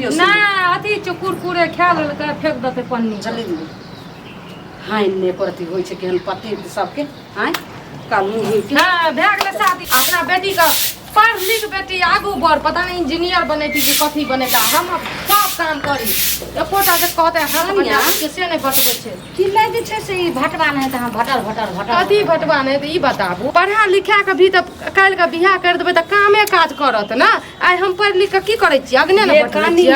पन्नी ना अथी कुरकुरे खा लेलकै फेंक देते पन्नी जल्दी दीदी हाँ ने परती होइ छै केहन पति सबके हाँ काल मुँह हाँ भए गेलै शादी अपना बेटी का पढ़ लिख बेटी आगू बढ़ पता नहीं इंजीनियर बनेती कि कथी बनेता हम सब काम करी एकोटा जे कहते हम बना के से नहीं बतबै छै की लै जे छै से ई भटवा नहीं त हम भटर कथी भटवा नहीं त ई बताबू पढ़ा लिखा के भी त काल्हि के बियाह कर देबै त कामे काज करत ना आइ हम पढ़ लिख के की करै छी अगने न बटबै छी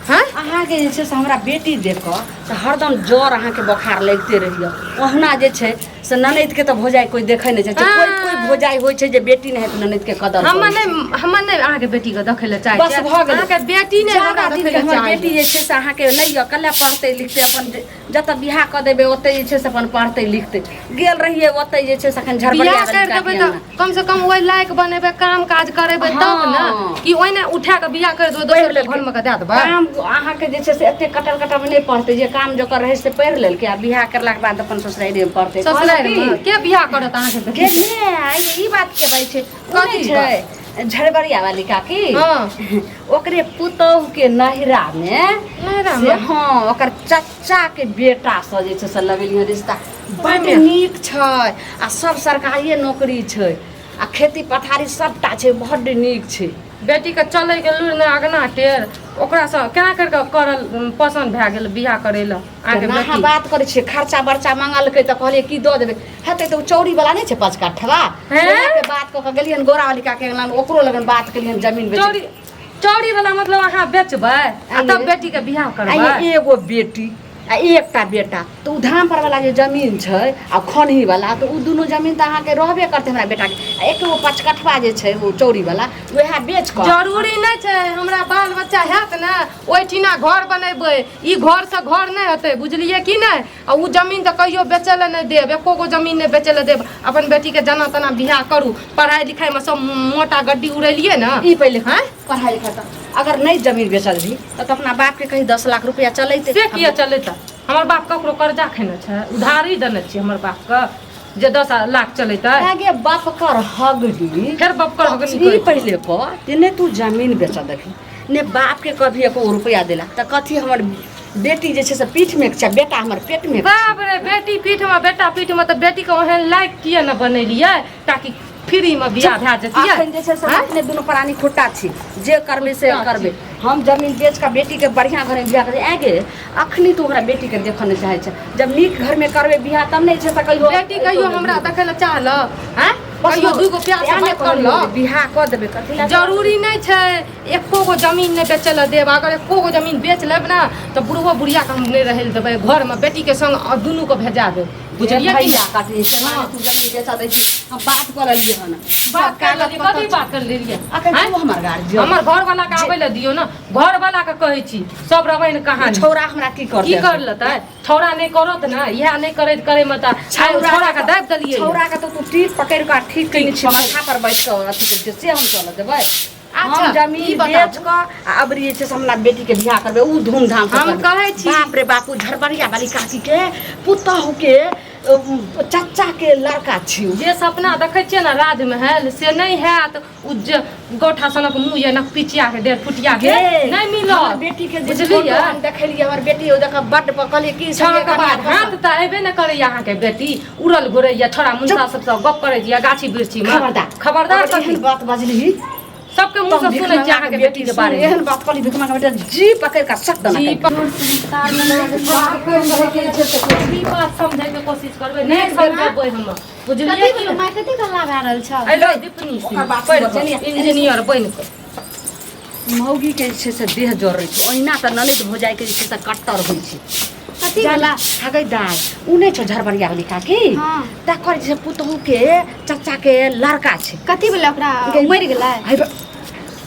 हाँ अहाँ के जे छै से हमरा बेटी देख के से हरदम ज्वर अहाँ के बुखार लगते रहियो ओहना जे छै से ननद के तो भोजाई कोई देखे नहीं छै कोई भोजाई होय छै जे बेटी नहीं है ननद के कदर हम नहीं अहाँ के बेटी के देखै ले चाहे बस भ गेल अहाँ के बेटी नहीं हमरा देखै ले हमर बेटी जे छै से अहाँ के नहीं य कल्ला पढ़ते लिखते अपन जत बियाह क देबे ओतै जे छै से अपन पढ़ते लिखते गेल रहिए ओतै जे छै से अखन झरबड़िया कर देबै त कम से कम ओइ लायक बनेबे काम काज करेबे तब ना कि ओइने उठा के बियाह कर देबै दोसर घर में के दे देबै काम अहाँ के जे छै से एते कटल में नहीं पढ़ते जे काम जो कर रहे से पढ़ लेल के बियाह करला के बाद अपन ससुराइरे में पढ़ते के बियाह करत अहाँ के ई बात के भाई छै कथी छै झड़बड़िया वाली काकी हां ओकरे पुतौह के नहिरा में हां ओकर चच्चा के बेटा से जे छै से लगेलिए रिश्ता बड़ नीक छै आ सब सरकारी नौकरी छै आ खेती पथारी सबटा छै बड़ नीक छै बेटी के चले के लूर ने अगना टेर ओकरा से केना कर के करल पसंद भए गेल बियाह करे ल आके बेटी बात करे छै खर्चा बर्चा मांगलकै त कहलिए की द देबे हेतै त चौड़ी वाला नहीं छै 5 काठवा के बात क के गेलियन गोरा वाली का के ओकरो लगन बात केलियन जमीन बेच चौड़ी वाला मतलब अहाँ बेचबै आ तब बेटी के बियाह करबै एगो बेटी आ एकटा बेटा तो धाम पर वाला जे जमीन छै आ खनही वाला तो उ दोनों जमीन त अहाँ के रहबे करते हमरा बेटा के एक गो 5 कठवा जे छै वो चौड़ी वाला वह बेच कर जरूरी नहीं छै हमरा बाल बच्चा हैत ना ओइठिना घर बनेबै ई घर से घर नहीं होतै बुझलिए कि नहीं आ उ जमीन त कहियो बेचै ले नहीं देब एको गो जमीन नहीं बेचै ले देब अपन बेटी के जना तना बियाह करू पढ़ाई लिखाई में सब मोटा गड्डी उड़ेलिए ना ई पहले हां पढ़ाई लिखाई त अगर नहीं जमीन बेचल भी त अपना बाप के कहीं 10 लाख रुपया चलैते से किया चलैता हमर बाप ककरो कर्जा खेने छै उधारी देने छी हमर बाप के जे 10 लाख चलैता आगे बाप कर हगली फिर बाप कर हगली ई पहले को ने तू जमीन बेच देखी ने बाप के कभी 1 रुपया देला त कथी हमर बेटी जे छै से पीठ में छै बेटा हमर पेट में बाप रे बेटी पीठ में बेटा पीठ में त बेटी के ओहन लायक किए न बनेलिए ताकि फ्री में बियाह भए जतिए अखन जे छै से अपने दुनो प्राणी खुट्टा छी जे करबे से करबे हम जमीन बेच के बेटी के बढ़िया घर में बियाह करे आगे अखनी तू हमरा बेटी के देखऽ नहीं चाहे छै जब नीक घर में करबे बियाह तब नहीं छै त कहियो बेटी कहियो हमरा देखै ल चाहल हैं कहियो दुगो प्यार से बात कर लो बियाह क देबे कथि ला जरूरी नहीं छै एको गो जमीन नहीं बेचै ल देब अगर एको गो जमीन बेच लेब ना त बुढ़वा बुढ़िया के हम नहीं रहै ल देबै घर में बेटी के संग दुनू को भेजा देब बुझलिए कि काटी से तू जमीन बेचा दै छी हम बात कर लिए हन बात कर लिए कथि बात कर लेलिए अखन तू हमर गार्जियन हमर घर वाला के आबै ल दियो ना घर वाला के कहै छी सब रवैन कहानी छौरा हमरा की कर लेतै छौरा नहीं करत ना इहा नहीं करे में त छौरा के दाब देलिए छौरा के तो तू टीप पकड़ के ठीक कइने छी माथा पर बैठ के अथी से हम चल देबै अच्छा जमीन बेच के अबरी जे छै हमरा बेटी के बियाह करबे उ धूमधाम से हम कहै छी बाप रे बापू झरबड़िया वाली काकी के पुतहु के चाचा के लड़का छी जे सपना देखै छियै ना राजमहल से नहीं हैत उ गोठा सनक मुंह ये नक पिचिया के 1.5 फुटिया के नहीं मिलत बेटी के बुझलिए हम देखलिए हमर बेटी ओ देख बड पकलिए की छह के बाद हाथ त एबे न करे यहाँ के बेटी उड़ल गोरैया छोरा मुंडा सब गप करे जिया गाछी बिरछी में खबरदार कथि बात बजली सबके मुंह से सुनै छी अहाँ के बेटी के बारे में एहन बात कहली भिखमा के बेटा जी पकड़ के सक दना जी संस्कार में की बात समझै के कोशिश करबै नहीं समझबै हम बुझलिए कि माय कथि गल्ला भए रहल छ एलो दीपनी इंजीनियर बन के मौगी के छै से देह जरै छै ओहिना त ननद भोजाई के छै से कट्टर होइ छै कथि गल्ला हगै दाय उ नै छ झरबड़िया वाली काकी हां ता कर जे पुतहु के चाचा के लड़का छै कथि भेलै ओकरा मरि गेलै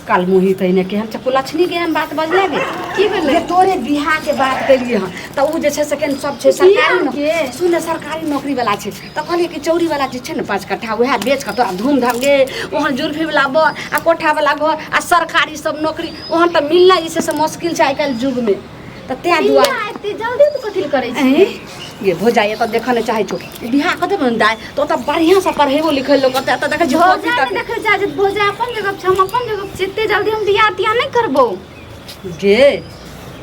काल मुही तइने के हम चकु लक्ष्मी के हम बात बजले गे की भेलै तोरे बियाह के बात करिए हम त उ जे छै सेकंड सब छै सरकारी सुने सरकारी नौकरी वाला छै त कहलिए कि चौरी वाला जे छै न 5 कट्ठा वह बेच के तोरा धूमधाम गे ओहन जुल्फी वाला बर आ कोठा वाला घर आ सरकारी सब नौकरी ओहन त मिलना जे छै से मुश्किल छै आइ काल युग में त त्या दुआ एते जल्दी तू कथि करै छी ये भोजाई त देखऽ न चाहे छो बियाह कते बंदाय तो त बढ़िया से पढ़ेबो लिखेलो लोग त देख भोजा देख जा जे भोजा अपन जगह छ हम अपन जगह एते जल्दी हम बियाह तिया नहीं करबो गे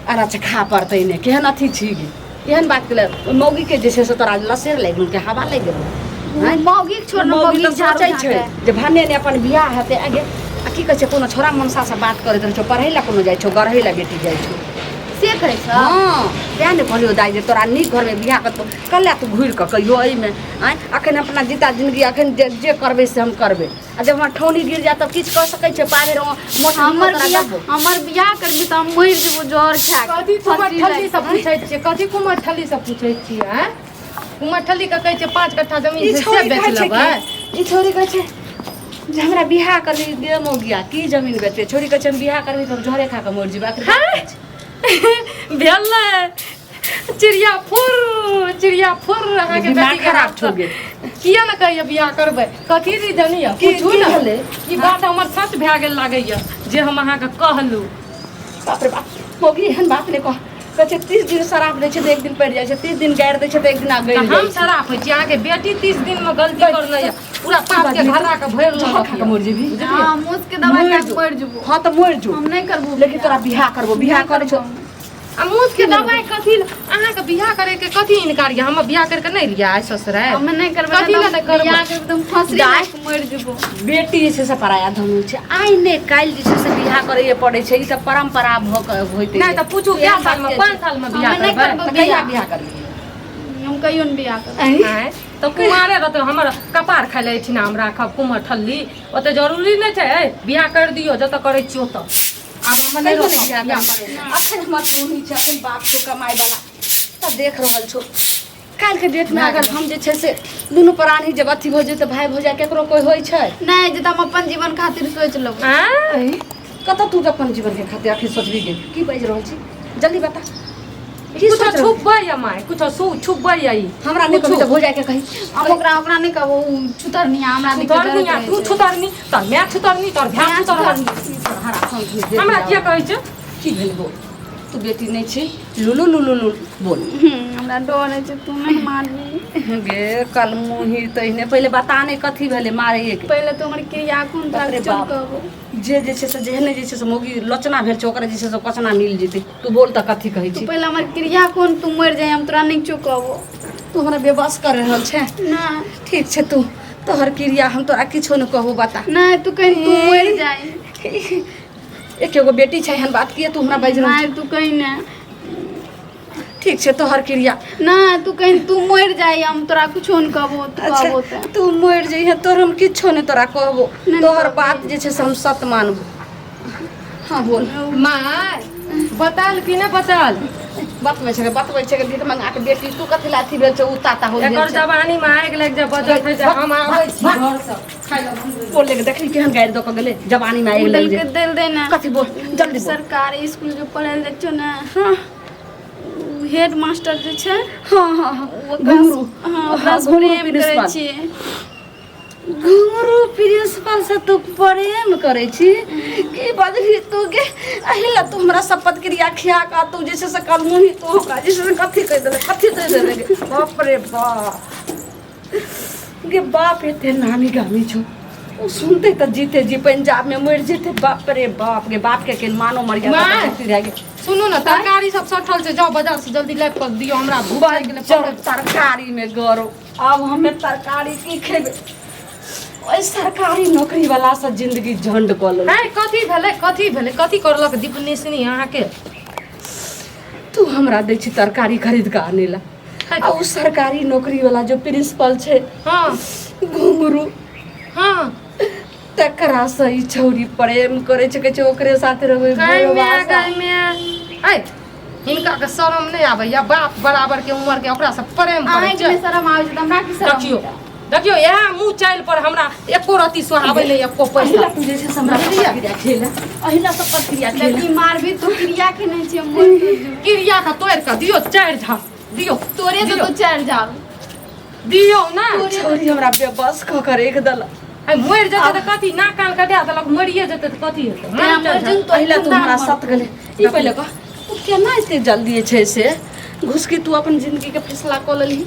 अरे अच्छा खा पड़तै ने केहन अथी छी गे एहन बात के मौगी के जे छै से तोरा लसेर लागि गेल के हवा लागि गेल मौगी के छोड़ मौगी तऽ सोचै छै जे भने ने अपन बियाह हेतै आगे आ की कहै छै कोनो छोरा मनसा से बात करैत रहै छौ पढ़ै लए कोनो जाइ छौ गढ़ै लए बेटी जाइ छौ से कहै छ हाँ तेँ ने कहलियो दाइ जे तोरा नीक घरमे बियाह करतौ कल्ला तू घुरि कऽ कहियो एहिमे आँय अखन अपना जीता जिंदगी अखन जे करबै से हम करबै आ जब हमर ठौनी गिर जाय तब किछु कऽ सकै छै पाबे हमर बियाह करबी तऽ हम मरि जेबो जहर खा कथी कुमार ठल्ली से पूछै छियै कथी कुमार ठल्ली से पूछै छियै हैं कुमार ठल्ली के कहै छै 5 कट्ठा जमीन से बेच लेबै ई छोरी कहै छै जे हमरा बियाह करबी दे मौगिया की जमीन बेचै छोरी कहै छै हम बियाह करबी तऽ झोरे खा कऽ मरि जेबै भेलै चिड़िया फुर अहाँ के बेटी खराब छौ गे किया न कहिए बियाह करबै कथी रीजन यऽ पूछू न ई बात हमर सच भए गेल लागैया जे हम अहाँके कहलू बाप रे बाप मौगी एहन बात नहि कह कहै छै 30 दिन शराब दै छै तऽ 1 दिन पड़ि जाइ छै 30 दिन गारि दै छै तऽ 1 दिन आगे हम शराब होइ छी अहाँके बेटी 30 दिन में गलती करले या पूरा पाप के घरा के भरि खा के मरि जेबी हां मुझ के दवाई खा के मरि जेबो हां तऽ मरि जो हम नहीं करबो लेकिन तोरा बियाह करबो बियाह करे छौ आ मुझ के दवाई कथी अहाँके बियाह करे के कथी इनकार या हम बियाह करके नहीं लिया आइ ससुराल हम नहीं करबो कथी लए नहीं करबै? बियाह के एकदम फसरी गाय। के मरि जेबो बेटी जे छै से पराया धन होइ छै आइ ने काल्हि जे छै से बियाह करैए पड़ै छै ई सब परंपरा भऽ कऽ होइते नहीं तो पूछू क्या साल में 5 साल में बियाह हम नहीं करबै करबै। तऽ कहिया बियाह करबी हम कहियो नहीं बियाह करब हैं तो कुमारे रहते हमर कपार खाइ ले छिना हम राखब कुमार ठल्ली ओते जरूरी नहीं छै बियाह कर दियो जत करे छियो त आब हम नहीं रोकब बियाह करे अखन हमर टोनी छै अखन बाप छौ कमाइ वाला तऽ देख रहल छौ काल्हि के डेट में अगर हम जे छै से दुनू प्राणी जब अथी हो जेतै भाई भौजाई केकरो कोई होइ छै नहीं जे हम अपन जीवन खातिर सोच लेब हैं कतऽ तू अपन जीवन के खातिर आखिर सोचबी गे की बाजि रहल छी जल्दी बता की कुछ सोच रहल छी? छुपबै या माय कुछ छुपबै या ई हमरा नहीं कभी तऽ भौजाई के कही हम ओकरा नहीं कहबो छुतरनिया हमरा नहीं छुतरनी तू छुतरनी तोर माय छुतरनी तोर भाय छुतरनी हमरा किया कहै छै की भेल बोल तू बेटी नहीं छी लुलु लुलु लुलु बोल हमरा डर है तू नहीं मारबी गे कल मुही तहिने पहिले बता नहीं कथी भेले मारे के पहले तो हमर क्रिया कोन बाप रे चल बाप। कहबो जे छै से जेहने जे छै से मौगी लोचना भेल छै ओकरा जे छै से कचना मिल जेतै तू बोल तऽ कथी कहै तू छी पहले हमर क्रिया कोन तू मर जाए हम तोरा नहीं चुकबो तू हमरा बेबस कर रहल छै ना ठीक छै तू तोहर क्रिया हम तोरा किछो नहीं कहबो बता नहीं तू कहीं तू मर जाए एक एगो बेटी छै एहन बात किए तू हमरा बाजि रहल नहीं तू कहीं ना छै ठीक छै तोहर क्रिया ना तू कहीं तू मर जाए हम तोरा कुछो नहीं कहबो तू कहबो अच्छा त तू मरि जइहे तोर हम किछो नहीं तोरा कहबो नहीं तोहर कहबो। बात जे छै से हम सत्य मानबो हाँ बोल माय बताल कि नहीं बताल बतबै छै कि भीख मंगा के बेटी तू कथी ला अथी भेल छै उ ताता हो गेल एकर छै जवानी में आगि लग जा बजत है जे हम आबै छी घर से खाइ ला बोल ले देखली केहन गाड़ी दऽ के गेलै जवानी में आगि उड़ल लग के जे दिल देना कथी बोल जल्दी बोल सरकारी स्कूल जो पढ़ल जाइ छौ ना हाँ हेड मास्टर जे छै हाँ हाँ हाँ ओकरा घुंगरू हाँ ओकरा से घुंगरू प्रेम करै प्रिंसिपल छियै घुंगरू प्रिंसिपल से तू प्रेम करै छी की बजली तू गे अहिला तू हमरा शपथ क्रिया खिया का तू जे छै से कल मुही तू हमरा जे छै से कथी कहि देले कथी दे देले गे बाप रे बाप गे बाप एते नामी गामी छौ उ सुनते त जीते जी पंजाब में मर जेते बाप रे बाप गे बाप के मानो मरिया माय। कथी रह गे सुनू ना तरकारी सब सठल छै जाओ बाजार से जल्दी लाइक कर दियो हमरा भूख लागि गेलै चल तरकारी में गरो अब हमें तरकारी की खेबे ओइ सरकारी नौकरी वाला से जिंदगी झंड क ले हैं कथी भेलै कथी करलक दीपनेशनी अहाँ के तू हमरा दै छी तरकारी खरीद के आने ला आ उ सरकारी नौकरी वाला जो प्रिंसिपल छै हां घुंगरू हां तकरा से ई छौरी प्रेम करे छै कहै छै ओकरे साथे रहबै गाय में ऐ हिनका के शरम नहीं आबैया बाप बराबर के उम्र के ओकरा से प्रेम करे आँखि छै में शरम आबै छै त हमरा की शरम देखियो होइया? देखियो यह मुंह चाइल पर हमरा एको रति सुहावे नहीं एको पैसा पहिला तू जे छै से हमरा शपथ क्रिया खेला पहिला शपथ क्रिया खेला लड़की मारबी तू क्रिया के नहीं छै मोर क्रिया का तोड़ के दियो 4 झाड़ दियो तोरे से दियो, तो चढ़ जाओ दियो ना छौरी हमरा बेबस क कर एक दला आई मर जते त कथी ना कान कटा देलक मरिए जते त कथी हेतै तेरा मर्जी तो पहिला तू हमरा सत गेले ई पहिले कह तू केना एते जल्दी छै से घुस के तू अपन जिंदगी के फैसला क लेली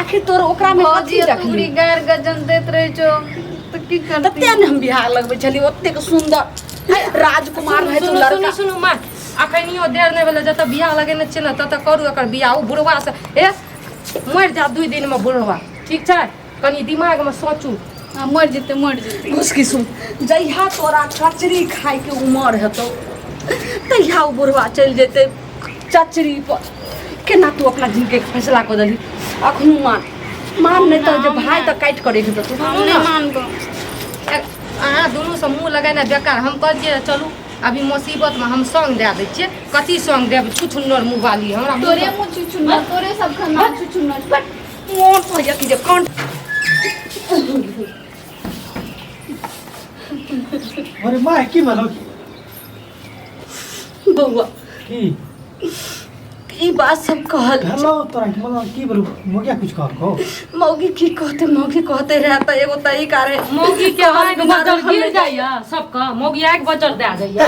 आखिर तोर ओकरा में कथी भौजी रखली पूरी गैर गजन देत रहे छो तो की तते करती ने हम बिहार लगबै छली ओतेक सुंदर राजकुमार है तू सुनू लड़का सुनू माँ अखनियो देर नहीं भेलै जतऽ बियाह लगेने छियै ने ततऽ करू एकर बियाह ओ बुढ़वा से ए मरि जा 2 दिन में बुढ़वा ठीक छै कनी दिमाग में सोचू मर जेतै घुसकी सुन जहिया तोरा कचरी खाय के उमर हेतौ तहिया ओ बुढ़वा चलि जेतै चचरी पर केना तू अपना जिंदगी के फैसला कऽ देली अखनू मान नहीं तो जे भाई तो काटि करे के तू हम नहीं मानबो अहाँ दुनू से मुँह लगाना बेकार हम कहलिए चलू अभी मुसीबत में हम सॉन्ग दे दै छियै कथी सॉन्ग देब छुछुन्नर मुँह वाली हमरा तोरे मुँह चुचुन्नर तोरे सब खाना चुचुन्नर बट मोर पर यकी जे कौन अरे माँ की भलो बउआ की ई बात सब कहल हेलो तोरा की बोलो की बोलू मोगिया कुछ कहको मौगी की कहते रहता एगो तई कारे मौगी के आग बचल गिर जाइया सबका मौगी आग बचल दे जाइया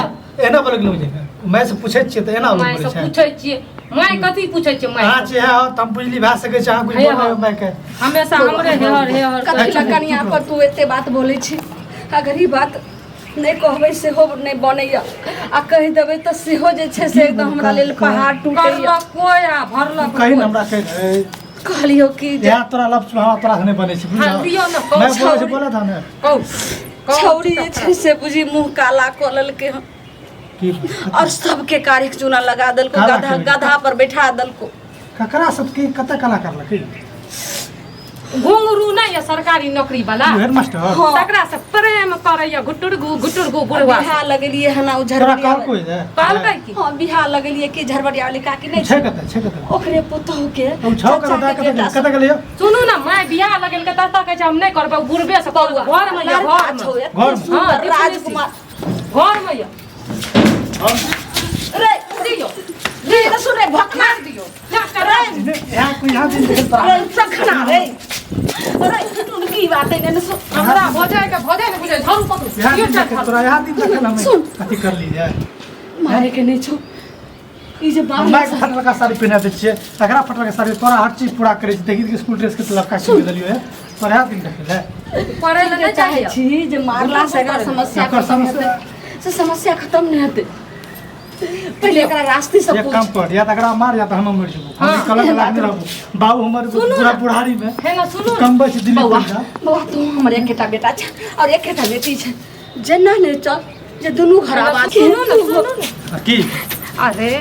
एना बोलक लोग जे मैं से पूछे छियै त एना मैं बोलै से छै पूछै छियै मैं कथी पूछै छियै मैं हां छै हां तम बुझली भा सकै छै हां कुछ बोलै मैं के हमेशा हमरे हेहर कथी लगनिया पर तू एते बात बोलै छी अगर ई बात नहीं कहबै सेहो नहीं बनैया आ कहि देबै तऽ सेहो जे छै से एकदम हमरा लेल पहाड़ टूटैया कोया भरलक कहीं हमरा कह कहलियो कि जे या तोरा लफ्ज हमरा तोरा से नहीं बनै छै हाँ, दियौ न, कहू, मैं बोले छौरी। बोला था ना कहू छौरी जे छै से बुझी मुंह काला कऽ लेलकै हन की और सबके कारी चूना लगा देलको काला गधा केलकै? गधा पर बैठा देलको ककरा सबके कते कला करलकै घुंगरू नहीं है सरकारी नौकरी वाला हेडमास्टर हाँ। तकरा से प्रेम करैया गुटुरगु बुढ़वा बिहा लगलिए हन ओ तोरा झरबड़िया कहल कोई है कहलकै की हां बिहा लगलिए कि झरबड़िया वाली काकी नहीं छै कते ओकरे पुतहु के अब छौ कर दा कते के लियो सुनू ना मैं बियाह लगेल के तता कहै छै हम नहीं करबै बुढ़बे से करू घर में या घर में घर में। हाँ, राजकुमार घर में या रे दियो रे सुन रे भकना दियो क्या कर यहाँ कोई यहाँ दिन देख तोरा रे सखना रे अरे तू की बात है ने सुन हमरा भोजाय के भोजाय ने बुझे धरू पकड़ू यहाँ यो दिन चल देख तोरा यहाँ दिन देखल हमें सुन। कथी कर ली है मारे के नहीं छो ई जे बात मैं फटल का साड़ी पहना दे छिए तकरा फटल का साड़ी तोरा हर चीज पूरा करे छी देखी के स्कूल ड्रेस के लड़का के देलियो है तोरा यहाँ दिन देखल है पढ़े ले नहीं चाहे चाहिए छी जे मारला से अगर समस्या एकर खत्म समस्या- हेतै से समस्या खत्म नहीं हेतै पहले एकरा रास्ते सब एक काम कर या तकरा मार या त हम मर जबो हम हाँ, कलम लागने रहबो बाबू हमर पूरा बुढ़ारी में है ना सुनो कम बच दिल्ली बउआ पहुंचा बउआ तू हमर एकेटा बेटा छै और एकेटा बेटी छै जेना ने चल जे दुनू घर आबाद सुनो ना सुनो ना की अरे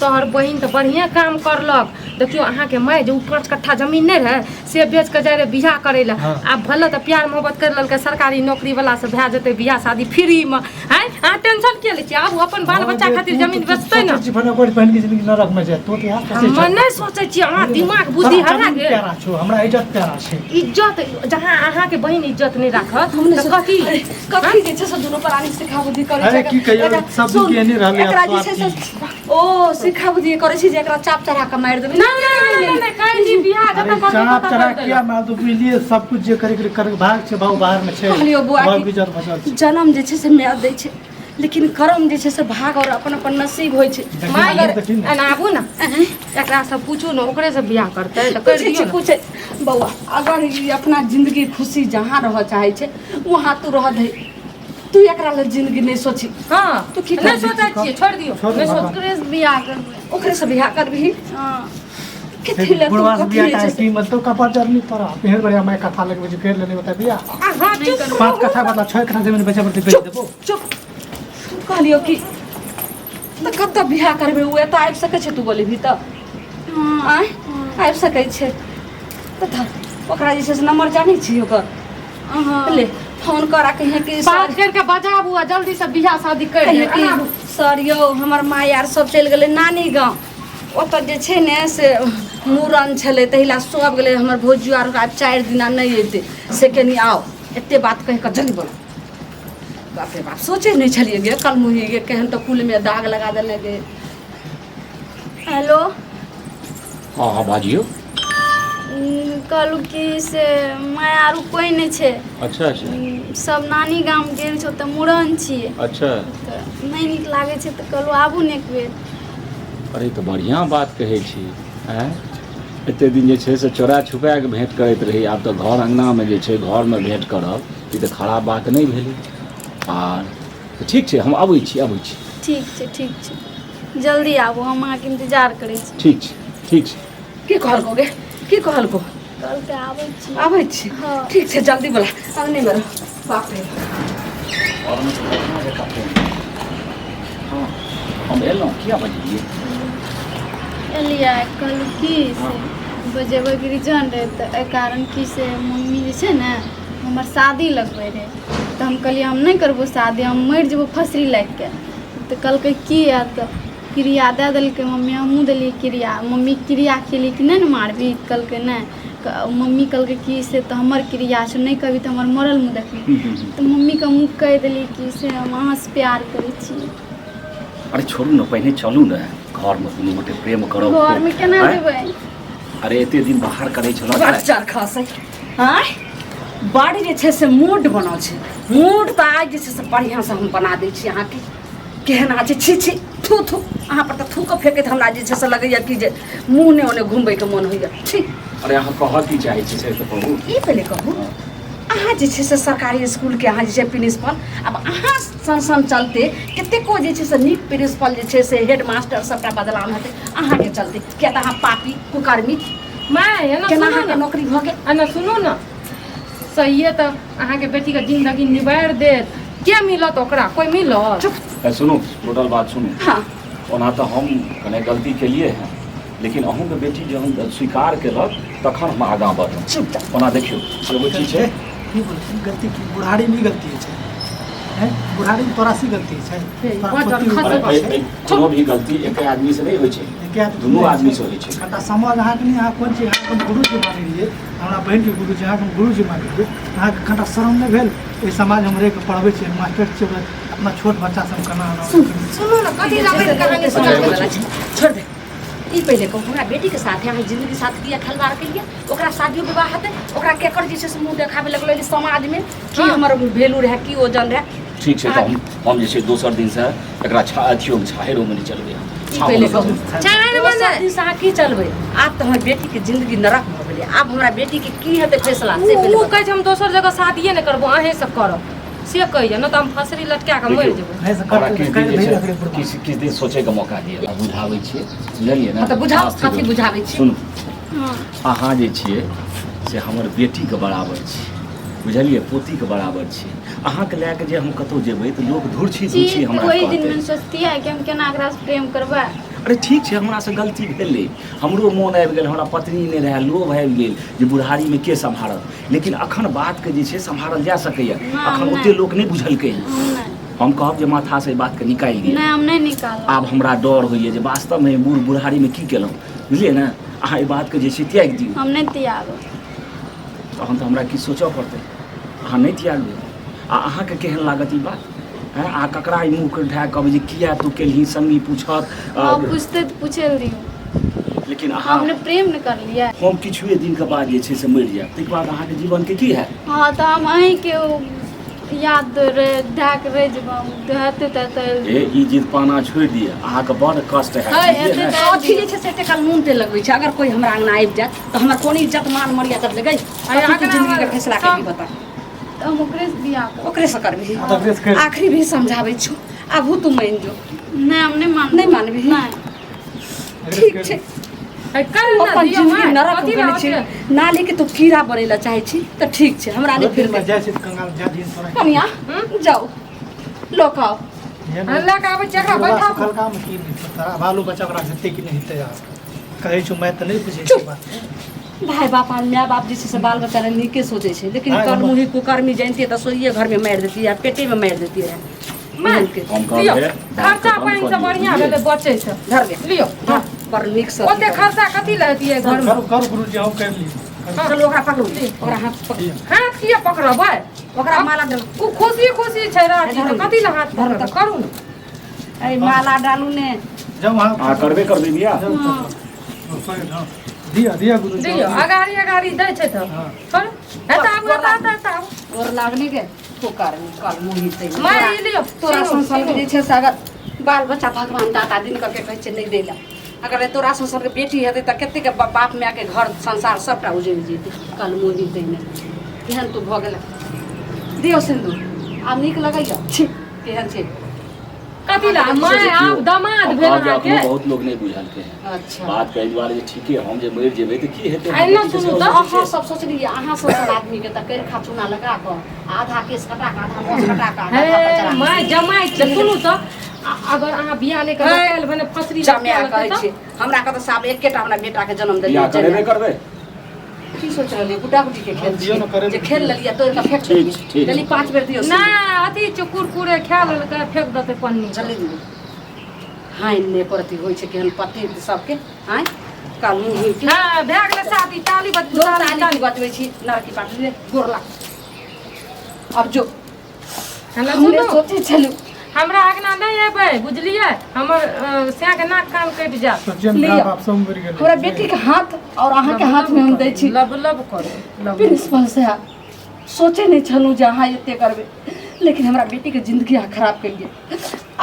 तोहर बहिन तो बढ़िया काम करलक देखियो अहाँ के माय जो 5 कट्ठा जमीन नहीं रहे से बेच के जाए रहे बियाह करे ला हाँ। अब भले तो प्यार मोहब्बत कर ललके सरकारी नौकरी वाला से भए जेते बियाह शादी फ्री में हैं अहाँ टेंशन के ले छी आब अपन बाल बच्चा खातिर जमीन बेचतै ना जीवन कोई बहन के जिंदगी न रखमे छै तो यहाँ हम नहीं सोचे छी अहाँ दिमाग बुद्धि हरा गेल प्यारा छो हमरा इज्जत प्यारा छै इज्जत जहाँ अहाँ के बहिन इज्जत नहीं राखत हमने तो कथी कथी जे छै से दुनू प्राणी सिखाबुद्धि करै छै अरे की कहियो सब दिन के नहीं रहले एकरा जे छै से ओ सिखाबुद्धि करै छी जे एकरा चाप चढ़ा के मारि देबै नहीं काहे बियाह अरे जतऽ चाप चढ़ा करतै किया माल तो बुझलिए सब कुछ जे करे कर भाग छै बाबू बाहर में छै कहलियो बुआ बहुत की इज्जत बचल छै जन्म जे छै से माय दै छै लेकिन कर्म जे छै से भाग और अपन अपन नसीब होइ छै माय देखिन देखिन अगर आबू ना एकरा से पूछू ना ओकरे से बियाह करतै तो कर पूछे दियो छै पूछे बउआ अगर ई अपना जिंदगी खुशी जहाँ रह चाहे छै वहाँ तू रह दे तू एकरा लेल जिंदगी नहीं सोची हां तू की नहीं कर सोचै छियै छोड़ दियो छोड़ नहीं दो, सोच बाबा। ओकरे से बियाह करबै ओकरे से बियाह करबही हाँ कथी ले तू बुढ़वा से कथी बियाह ले का छै कीमत तो कपर जर्नी तोरा फिर बढ़िया मैं कथा लगबे जे फेर लेने बता बियाह हां चुप 5 कथा बता 6 कथा जमीन बेचे पड़ते बेच देबो चुप कहलियो कि तो कब तक बियाह करबे उ एत आबि सकै छै तू बोलबही तऽ हाँ आय आबि सकै छै तऽ धर ओकरा जे छै से नंबर जानै छी ओकर हाँ ले फोन करा कहिए कि बात करके बजाबू आ जल्दी से बियाह शादी कर कहिए दे कि सर यौ हमर माय आर सब चलि गेलै नानी गाँव ओतऽ जे छै ने से मूड़न छलै तहिला सब गेलै हमर भौजियो आर आब 4 दिना नहीं अयतै से कनि आओ एते बात कहि कऽ जल्दी बोल बाप रे बाप सोचे नहीं छलिए गे कल मुही गे केहन तो कुल में दाग लगा देने गे हेलो हाँ हाँ बाजियो कहलू कि से माय आरू कोई नहीं छै अच्छा अच्छा सब नानी गाम गेल छौ तऽ मूड़न छियै अच्छा तऽ नहीं नीक लागे छै तऽ कहलू आबू ने एक बेर अरे तो बढ़िया बात कहै छी हैं एते दिन जे छै से चोरा छुपा के भेंट करैत रही आब तो घर अंगना में जे छै घर में भेंट करब ई तो खराब बात नहीं भेलै आर तऽ ठीक छै हम अबै छी ठीक छै जल्दी आबू हम अहाँके इंतजार करै छी ठीक छै की कहलको गे की कहलको कल के आबै छी हाँ। ठीक छै जल्दी बोला अंगने में रहो बाप रे हम एलहुँ किया बजलियै एलियै कहलू की से बजेबै के रीजन रहै तऽ एहि कारण की से मम्मी जे छै ने हमर शादी लगबै रहै तऽ हम कहलियै हम नहि करबो शादी हम मरि जेबो फसरी लागि के तऽ कहलकै की तऽ क्रिया दे देलकै मम्मी हमहूँ देलियै क्रिया मम्मी क्रिया खेली कि नहि ने मारबी कहलकै नहि मम्मी कहलकै कि से तऽ हमर क्रिया छौ नहि कहबी तऽ हमर मरल मुँह देखबी तऽ मम्मीके मुँह कहि देलियै कि से हम अहाँसँ प्यार करै छी अरे छोड़ू ने पहिने चलू ने घरमे दुनू गोटे प्रेम करब घरमे केना देबै अरे एते दिन बाहर करै छलहुँ बच्चा खसे हाँ बड़ी जे छै से मूड बनल छै मूड तऽ आज जे छै से बढ़िआँ से हम बना दै छी अहाँके केहन छै छी छी थू थू अहाँ पर तऽ थूक फेंकैत हमरा जे छै से लगैया कि जे मुँह ने ओने घुमबैके मोन होइया ठीक अरे अहाँ कहऽ की चाहै छी से तऽ कहू ई पहिले कहू अहाँ जे छै से सरकारी स्कूलके अहाँ जे छै प्रिंसिपल अब अहाँ सन चलते कतेको जे छै से नीक प्रिंसिपल जे छै से हेड मास्टर सबटा बदलाव हेतै अहाँके चलते किया तऽ अहाँ पापी कुकर्मी माय केना अहाँके नौकरी भऽ गेल एना सुनू ने सहिए तऽ अहाँके बेटीके जिंदगी निबारि देत के मिलत ओकरा कोई मिलत चुप सुनू टोटल बात सुनू हाँ ओना तऽ हम कने गलती केलिए हैं लेकिन अहूँके बेटी जहन स्वीकार केलक तखन हम आगाँ बढ़लहुँ चुप ओना देखियौ एगो चीज छै की बोलती गलती की बुढ़ारी नहीं गलती है हैं बुढ़ारी में तोरा सी गलती है तोरा पति ऊपर अरे है। कोनो भी गलती एक आदमी से नहीं होइ छै क्या दुनू आदमी से होइ छै कटा समझ अहाँ के नहीं अहाँ कोन चीज अहाँ हम गुरुजी मानि रहिए हमरा बहन के गुरुजी अहाँ हम गुरुजी मानि रहिए अहाँ के कटा शर्म नहीं भेल ओइ समाज हमरे के पढ़बै छै मास्टर छै अपना छोट बच्चा सब केना सुनू ने कथी लगे कहानी सुना छोड़ दे ई पहिले कहू हमरा बेटीके साथे अहाँ जिंदगी साथ किया खिलवाड़ केलिए ओकरा शादियो विवाह हेतै ओकरा केकर जे छै से मुँह देखाबे लगलै समाजमे की हमर वैल्यू रहै की ओजन रहै ठीक छै तऽ हम जे छै दोसर दिन से एकरा अथियोमे छाहेरोमे नहि चलबै ई पहिले कहू दोसर दिन से अहाँ की चलबै आब तऽ हमर बेटीके जिंदगी नरक भऽ गेलै आब हमरा बेटीके की हेतै फैसला से पहिले ओ कहै छै हम दोसर जगह शादिये नहि करबो अहें सब करब से कहिए न तऽ हम फसरी लटका के मरि जेबो हमरा किछु दिन सोचैके मौका दिअ बुझाबै छियै बुझलियै ने तऽ बुझाउ कथी बुझाबै छी सुनू अहाँ जे छियै से हमर बेटीके बराबर छी बुझलियै पोतीके बराबर छी अहाँके लए कऽ जे हम कतहु जेबै तऽ लोक धुरछी हमरा वही दिन कहतै में सोचती है कि हम केना एकरा से प्रेम करबै अरे ठीक छै हमरासँ गलती भेलै हमरो मोन आबि गेल हमरा पत्नी नहि रहै लोभ आबि गेल जे बुढ़ारीमे के सम्हारत लेकिन अखन बातके जे छै सम्हारल जा सकैए अखन ओते लोक नहि बुझलकै हम कहब जे माथासँ एहि बातके निकालि दिअ नहीं हम नहीं निकाल आब हमरा डर होइए जे वास्तवमे बुढ़ारीमे की केलहुँ बुझलियै ने अहाँ एहि बातके जे छै त्यागि दियौ हम नहीं त्यागब तहन तऽ हमरा किछु सोचऽ पड़तै अहाँ नहि त्यागबै आ अहाँके केहन लागत ई बात हैं अहाँ ककरा ई मुँह उठा कहबै जे किया तू केलही संगी पूछत पूछते तो पूछे दियो लेकिन अहाँ हमने प्रेम न कर लिया हम किछुए दिनके बाद जे छै से मरि जायब ताहिके बाद अहाँके जीवनके की हैत हाँ तो हम अहीं के याद ढाक रह जब हेते तऽ ई जिद पाना छोड़ि दिअ अहाँके बड़ कष्ट हैत अथी जे छै से एते काल नून तेल लगबै छै अगर कोई हमरा अंगना आबि जायत तऽ हमर कोन इज्जत मान मर्यादा लगै अहाँके जिंदगीके फैसला करबी बता तो हम ओकरे से बियाह करब ओकरे से करबी आखिरी भी समझाबै छौ आबू तू मान जो नहीं हम नहीं मान नहीं मानबी नहीं ठीक छै अपन जिंदगी नरक हो गेल छै नाली के तू कीड़ा बनै ला चाहै छी तऽ ठीक छै हमरा नहि फिर जाय छै कंगाल जा दिन तोरा कनिया जाओ लोक आओ अल्लाह का आबै छै एकरा बैठा कल काम की तोरा बालू बच्चा ओकरा हेतै कि नहीं हेतै कहै छौ मैं तऽ नहीं बुझै छी बात भाई बाप आ माय बाप जे छै से बाल बच्चा लए नीके सोचै छै लेकिन कर मुही कुकर्मी जानती तऽ सोइए घर में मारि देती है पेटे में मारि देती है खर्चा पानी से बढ़िया भेलै बचै छै धर ले लियो बड़ नीक से ओते खर्चा कथी लेतियै घर में कर गुरुजी हम कर ली चलो ओकरा पकड़ू ओकरा हाथ पकड़ू हाथ किया पकड़बै ओकरा माला डालू ओ खुशी खुशी छै राजी तऽ कथी ले हाथ पकड़ करू ने अरे माला डालू ने जब अहाँ करबे बियाह दिया दिया गुरुजी दियो अगाड़ी दै छै तऽ कर एता आबू और लागने के कुकर्मी कल मुही से मैं ई लियो तोरा संसार के जे छै से अगर बाल बच्चा भगवान दाता दिन करके कहै छै नहीं देला अगर तोरा संसार के बेटी हेतै तऽ कतेक बाप माय के घर संसार सबटा उजड़ि जेतै कल मुही से नहीं केहन तू भऽ गेलै दियो सिंदूर आब नीक लगैया छी केहन छै कथी ला मैं आप दामाद भेल अहाँ के बहुत लोग नहीं बुझलके हैं अच्छा बात कहे दुआरे जे ठीके हम जे मरि जेबै तऽ की हेतै आइ न सुनू तऽ अहाँ सब सोचलियै अहाँ सब आदमी के तऽ करिखा चूना लगा कऽ आधा केस कटा कऽ आधा मोछ कटा कऽ आधा हे कपड़ा मैं जमाई छी सुनू तऽ अगर अहाँ बियाह नहि करबै काल्हि भने फसरी जमाया कहै छै हमरा कतऽ साब एकेटा हमरा बेटा के जन्म बियाह देलियै करेबे करबै की सोच रहलियै गुड्डा गुड्डी के खेल दियौ ने, करे जे खेल लेलियै तोड़ कऽ फेंक ठीक, देलियै ठीक। चली 5 बेर दियौ नहि अथी छै कुरकुरे खा लेलकै फेंक देतै पन्नी चली दियौ हाय ने परती होइ छै केहन पति सबके हाय काल मुंह हुई के हाँ भए गेलै शादी ताली बजबू लोग ताली ताली बजबै छी नरकी पाट ले गोर लाग अब जो हमरा हमरे सुनू सोचे छलू हमरा आगना नहीं एबै बुझलियै हमर सैं के नाक कान कटि जायत सोचिए हम लिअ। बाप सब मरि गेल हमरा बेटी के हाथ और अहाँ के हाथ में हम दै छी लब लब करू लब प्रिंसिपल साहब सोचे नहीं छलू जे अहाँ एते करबै लेकिन हमरा बेटी के जिंदगी अहाँ खराब केलिए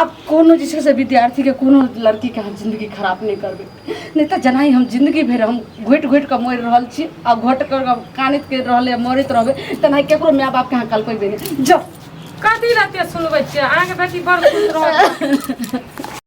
अब कोनो जे छै से विद्यार्थी के कोनो लड़की के अहाँ जिंदगी खराब नहीं करबै नहीं तऽ जेनाहि हम जिंदगी भरि हम घोटि घोटि कऽ मरि रहल छी आ घोटि कऽ कानैत कर रहले मरैत रहबै तेनाहि केकरो माय बाप के अहाँ कल्पेबै नहीं जाओ कथी रहते सुनबै छियै अहाँके बेटी बड़ खुश रहत